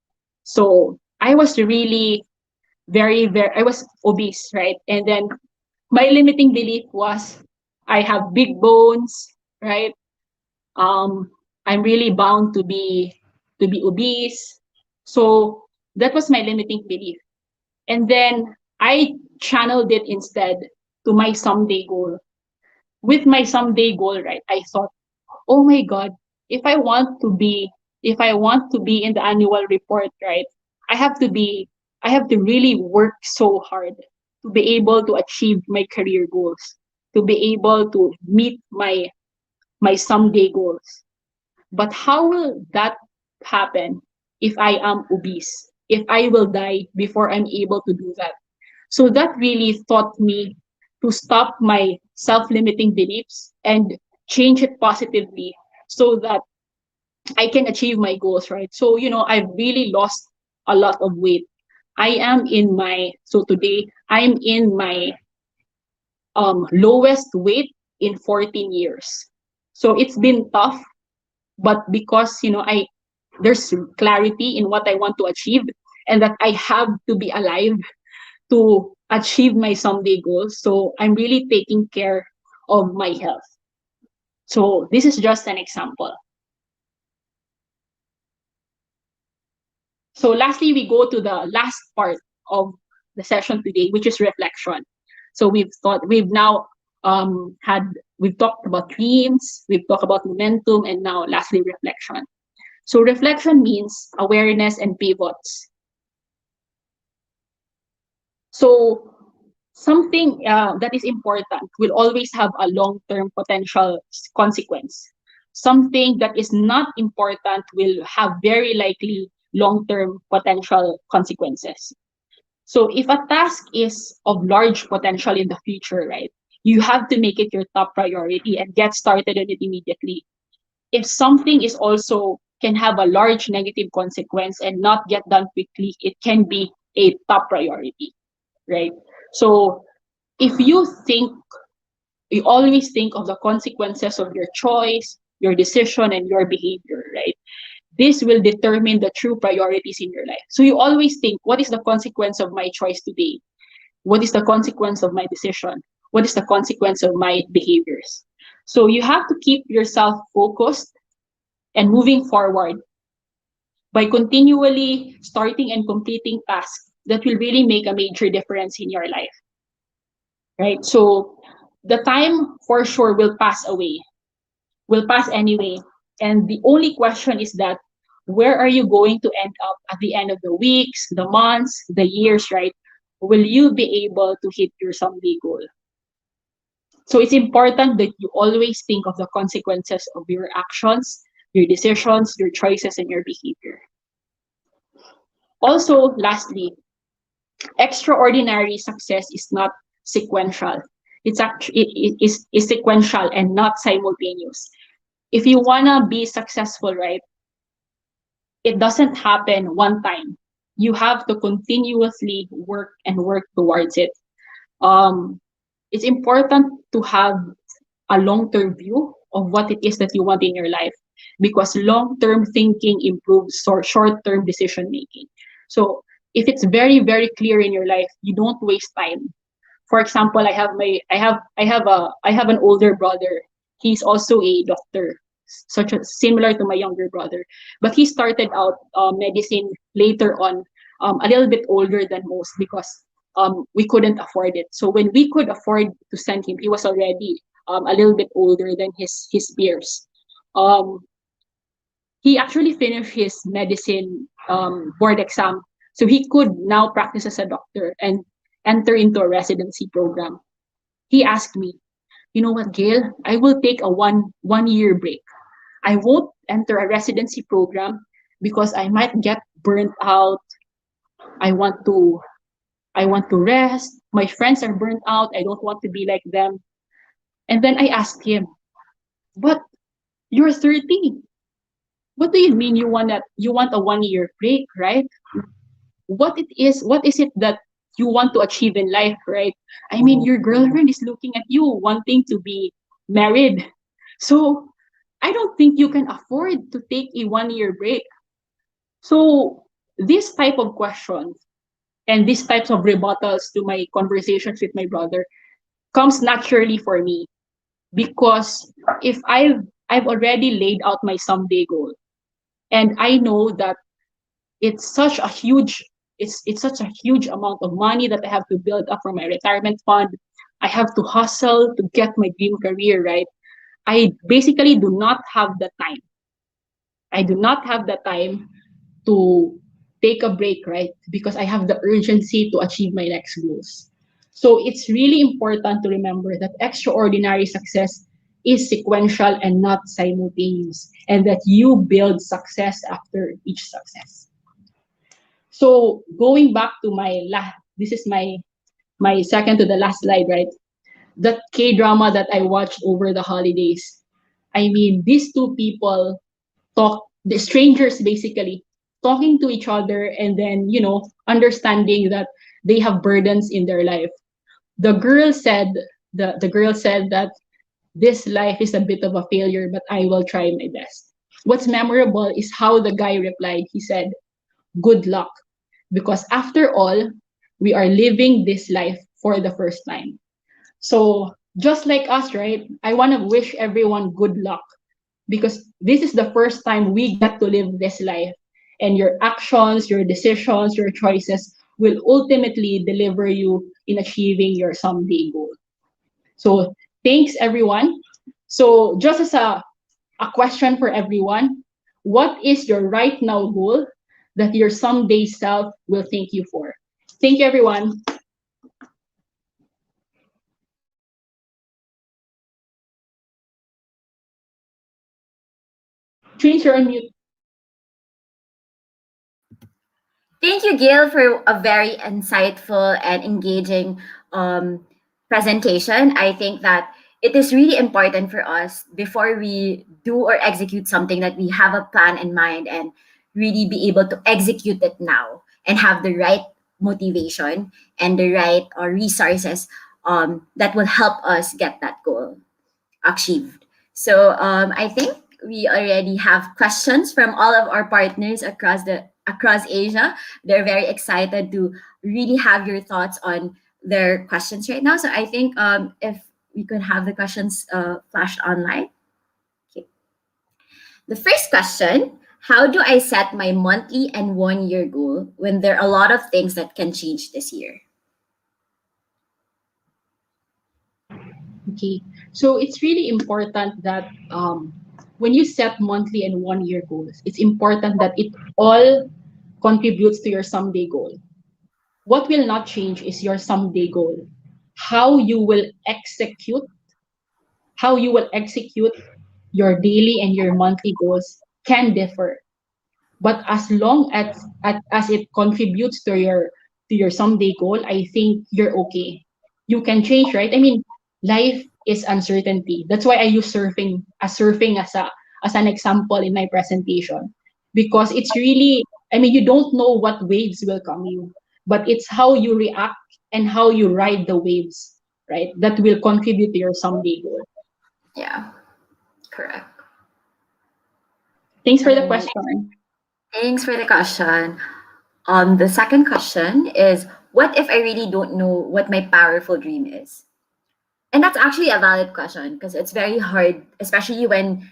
C: So I was really I was obese, right? And then my limiting belief was I have big bones, right? Um, I'm really bound to be obese. So that was my limiting belief. And then I channeled it instead to my someday goal. With my someday goal, right, I thought, oh my God, if I want to be, if I want to be in the annual report, right, I have to be, I have to really work so hard to be able to achieve my career goals, to be able to meet my someday goals. But how will that happen if I am obese? If I will die before I'm able to do that? So that really taught me to stop my self-limiting beliefs and change it positively so that I can achieve my goals, right? So, you know, I've really lost a lot of weight. So today I'm in my lowest weight in 14 years. So it's been tough, but because, you know, there's clarity in what I want to achieve and that I have to be alive to achieve my someday goals. So I'm really taking care of my health. So this is just an example. So lastly, we go to the last part of the session today, which is reflection. So we've talked about dreams, we've talked about momentum, and now lastly, reflection. So reflection means awareness and pivots. So something that is important will always have a long-term potential consequence. Something that is not important will have very likely long-term potential consequences. So if a task is of large potential in the future, right, you have to make it your top priority and get started on it immediately. If something is also can have a large negative consequence and not get done quickly, it can be a top priority, right? So if you always think of the consequences of your choice, your decision, and your behavior, right? This will determine the true priorities in your life. So you always think, what is the consequence of my choice today? What is the consequence of my decision? What is the consequence of my behaviors? So you have to keep yourself focused and moving forward by continually starting and completing tasks that will really make a major difference in your life, right? So the time for sure will pass away, will pass anyway. And the only question is that where are you going to end up at the end of the weeks, the months, the years, right? Will you be able to hit your someday goal? So it's important that you always think of the consequences of your actions, your decisions, your choices, and your behavior. Also, lastly, extraordinary success is not sequential. It's actually is sequential and not simultaneous. If you wanna be successful, right, it doesn't happen one time. You have to continuously work and work towards it. Um, it's important to have a long-term view of what it is that you want in your life, because long-term thinking improves short-term decision making. So if it's very, very clear in your life, you don't waste time. For example, I have an older brother. He's also a doctor, similar to my younger brother, but he started out medicine later on, a little bit older than most, because we couldn't afford it. So when we could afford to send him, he was already a little bit older than his peers. Um, he actually finished his medicine board exam, so he could now practice as a doctor and enter into a residency program. He asked me, you know what, Gayle, I will take a one year break. I won't enter a residency program because I might get burnt out. I want to I want to rest. My friends are burnt out. I don't want to be like them. And then I asked him, but you're 30. What do you mean you want a 1 year break, right? What is it that you want to achieve in life, right? I mean, your girlfriend is looking at you wanting to be married. So I don't think you can afford to take a 1 year break. So this type of questions and these types of rebuttals to my conversations with my brother comes naturally for me, because if I've already laid out my someday goal, and I know that it's such a huge it's such a huge amount of money that I have to build up for my retirement fund. I have to hustle to get my dream career, right? I basically do not have the time. I do not have the time to take a break, right? Because I have the urgency to achieve my next goals. So it's really important to remember that extraordinary success is sequential and not simultaneous, and that you build success after each success. So going back to this is my second to the last slide, right? That K drama that I watched over the holidays. I mean, these two people the strangers basically, talking to each other, and then, understanding that they have burdens in their life. The girl said, the girl said that this life is a bit of a failure, but I will try my best. What's memorable is how the guy replied. He said, good luck, because after all, we are living this life for the first time. So just like us, right? I want to wish everyone good luck, because this is the first time we get to live this life, and your actions, your decisions, your choices will ultimately deliver you in achieving your someday goal. So thanks everyone. So just as a question for everyone, what is your right now goal that your someday self will thank you for? Thank you everyone. Trace, you're on mute.
B: Thank you, Gail, for a very insightful and engaging presentation. I think that it is really important for us before we do or execute something that we have a plan in mind and really be able to execute it now and have the right motivation and the right resources that will help us get that goal achieved. So I think we already have questions from all of our partners across Asia. They're very excited to really have your thoughts on their questions right now. So I think if we could have the questions flashed online. Okay. The first question: how do I set my monthly and 1 year goal when there are a lot of things that can change this year?
C: Okay. So it's really important that when you set monthly and 1 year goals, it's important that it all contributes to your someday goal. What will not change is your someday goal. How you will execute, how you will execute your daily and your monthly goals can differ. But as long as it contributes to your someday goal, I think you're okay. You can change, right? I mean, life is uncertainty. That's why I use surfing as an example in my presentation, because it's really, I mean, you don't know what waves will come you, but it's how you react and how you ride the waves, right? That will contribute to your someday goal.
B: Yeah, correct.
C: Thanks for the
B: And
C: question.
B: thanks for the question. The second question is, what if I really don't know what my powerful dream is? And that's actually a valid question because it's very hard, especially when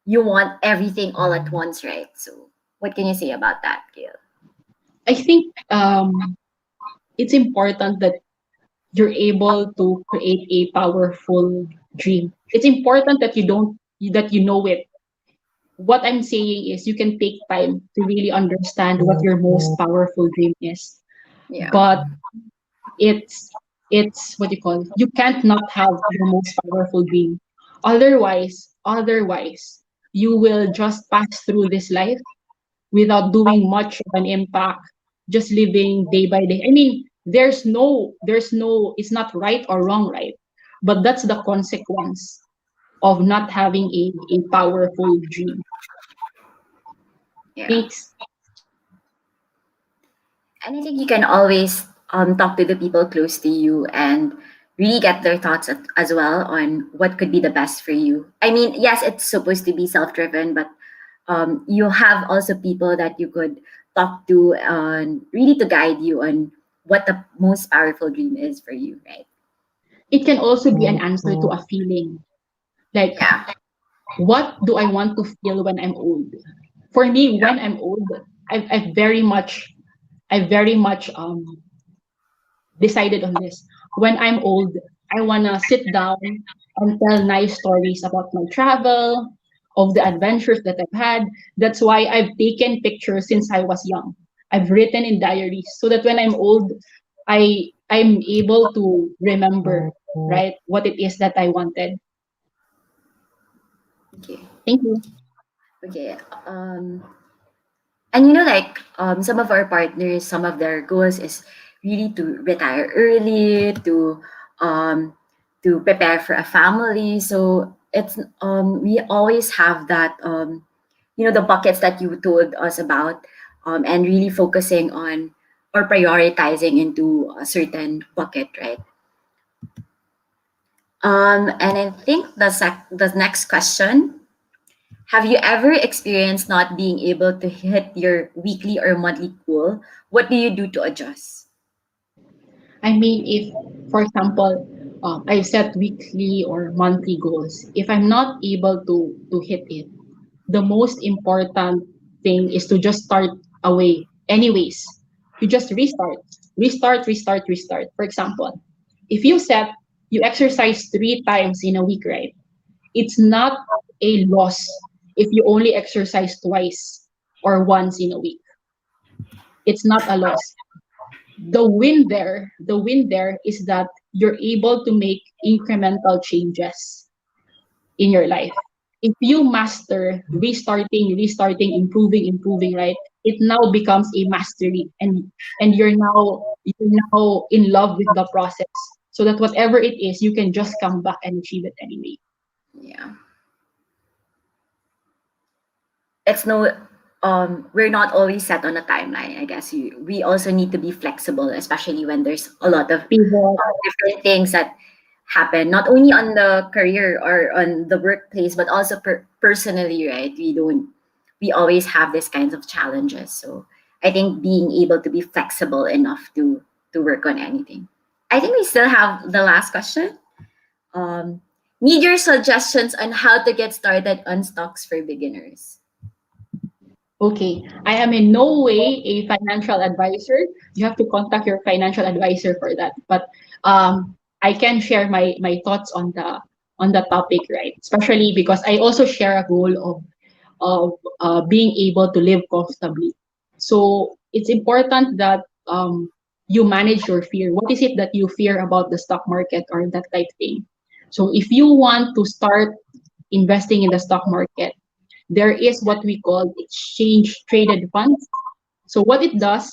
B: you want everything all at once, right? So, what can you say about that, Gail?
C: I think it's important that you're able to create a powerful dream. It's important that you know it. What I'm saying is you can take time to really understand what your most powerful dream is.
B: Yeah,
C: But it's what you call, you can't not have your most powerful dream. Otherwise you will just pass through this life without doing much of an impact, just living day by day. I mean, there's no, it's not right or wrong, right? But that's the consequence of not having a powerful dream.
B: yeah.
C: Thanks.
B: And I think you can always talk to the people close to you and really get their thoughts as well on what could be the best for you. I mean, yes, it's supposed to be self driven, but you have also people that you could talk to and really to guide you on what the most powerful dream is for you, right?
C: It can also be an answer to a feeling. Like,
B: Yeah.
C: what do I want to feel when I'm old? For me, when I'm old, I very much decided on this. When I'm old, I wanna sit down and tell nice stories about my travel, of the adventures that I've had. That's why I've taken pictures since I was young. I've written in diaries so that when I'm old, I'm able to remember, right, what it is that I wanted.
B: Okay.
C: Thank you.
B: Okay. And like some of our partners, some of their goals is really to retire early, um to prepare for a family. So it's we always have that the buckets that you told us about, and really focusing on or prioritizing into a certain bucket, right? And I think the next question: have you ever experienced not being able to hit your weekly or monthly goal? What do you do to adjust?
C: I mean, if, for example, I set weekly or monthly goals, if I'm not able to hit it, the most important thing is to just start away. Anyways, you just restart. For example, if you exercise 3 times in a week, right? It's not a loss if you only exercise twice or once in a week. It's not a loss. The win there is that you're able to make incremental changes in your life. If you master restarting, improving, right, it now becomes a mastery, and you're now in love with the process, so that whatever it is, you can just come back and achieve it anyway.
B: Yeah. It's no we're not always set on a timeline. I guess we also need to be flexible, especially when there's a lot of
C: Pivot.
B: different things that happen, not only on the career or on the workplace, but also personally, right? We always have these kinds of challenges. So I think being able to be flexible enough to work on anything. I think we still have the last question. Um, Need your suggestions on how to get started on stocks for beginners.
C: Okay, I am in no way a financial advisor. You have to contact your financial advisor for that. But I can share my thoughts on the topic, right? Especially because I also share a goal of being able to live comfortably. So it's important that you manage your fear. What is it that you fear about the stock market or that type thing? So if you want to start investing in the stock market, there is what we call exchange traded funds. So what it does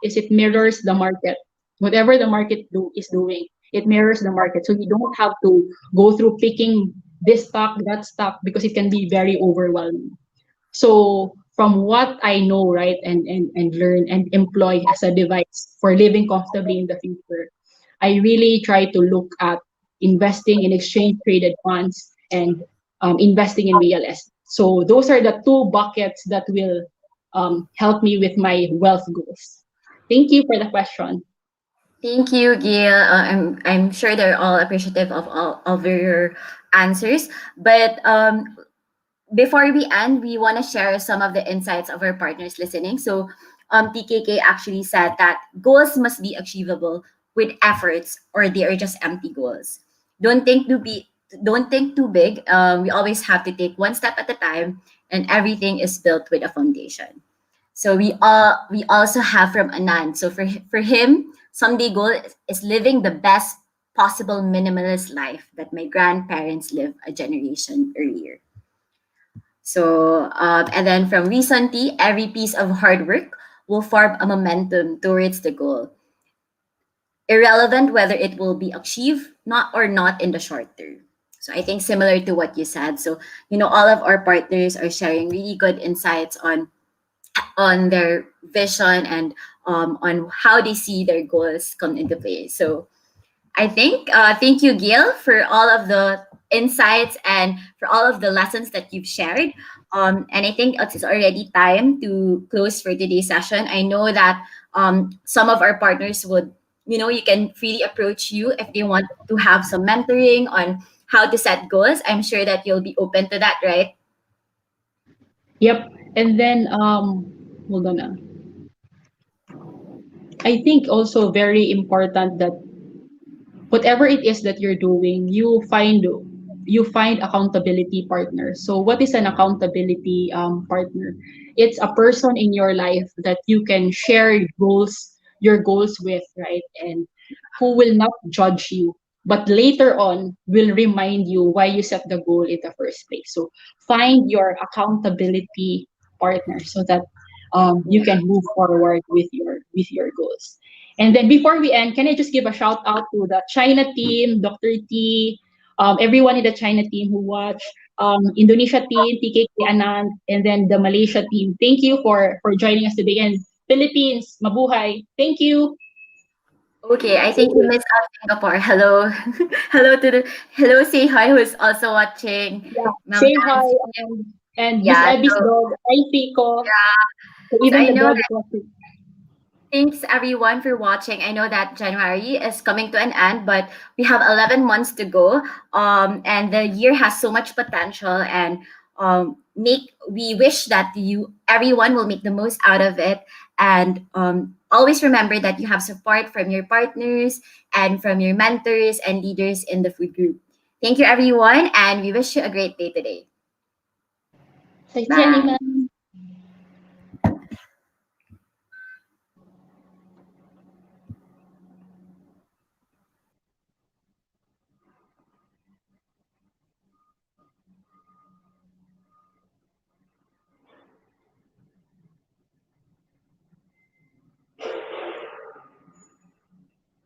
C: is it mirrors the market. Whatever the market is doing, it mirrors the market. So you don't have to go through picking this stock, that stock, because it can be very overwhelming. So from what I know, right, and learn and employ as a device for living comfortably in the future, I really try to look at investing in exchange traded funds and investing in real estate. So those are the two buckets that will help me with my wealth goals. Thank you for the question.
B: Thank you, Gail. I'm sure they're all appreciative of all of your answers. But before we end, we want to share some of the insights of our partners listening. So, TKK actually said that goals must be achievable with efforts, or they are just empty goals. Don't think too big. Don't think too big. We always have to take one step at a time, and everything is built with a foundation. So we also have from Anand. So for him, someday goal is living the best possible minimalist life that my grandparents lived a generation earlier. So, and then from recently, every piece of hard work will form a momentum towards the goal, irrelevant whether it will be achieved not or not in the short term. So I think similar to what you said. So, all of our partners are sharing really good insights on their vision and on how they see their goals come into play. So I think, thank you, Gail, for all of the insights and for all of the lessons that you've shared. And I think it's already time to close for today's session. I know that some of our partners would, you can freely approach you if they want to have some mentoring on how to set goals. I'm sure that you'll be open to that, right?
C: Yep. And then hold on. I think also very important that whatever it is that you're doing, you find accountability partners. So what is an accountability partner? It's a person in your life that you can share your goals with, right? And who will not judge you, but later on will remind you why you set the goal in the first place. So find your accountability partner so that you can move forward with your goals. And then before we end, can I just give a shout out to the China team, Dr. T, everyone in the China team who watch, Indonesia team, TKK Anand, and then the Malaysia team. Thank you for joining us today. And Philippines, mabuhay. Thank you.
B: Okay, I think we missed out Singapore. Hello. Hello, say hi who's also watching.
C: Yeah,
B: Ma'am
C: say hi
B: Nancy.
C: and Miss
B: Yeah,
C: Abby's
B: so
C: dog. Hi, Pico. So
B: so
C: even
B: I
C: the
B: know
C: dog is
B: that
C: watching.
B: thanks everyone for watching. I know that January is coming to an end, but we have 11 months to go. And the year has so much potential, and make we wish that everyone will make the most out of it. And always remember that you have support from your partners and from your mentors and leaders in the food group. Thank you, everyone, and we wish you a great day today.
C: 再见，你
B: Bye.
C: 们。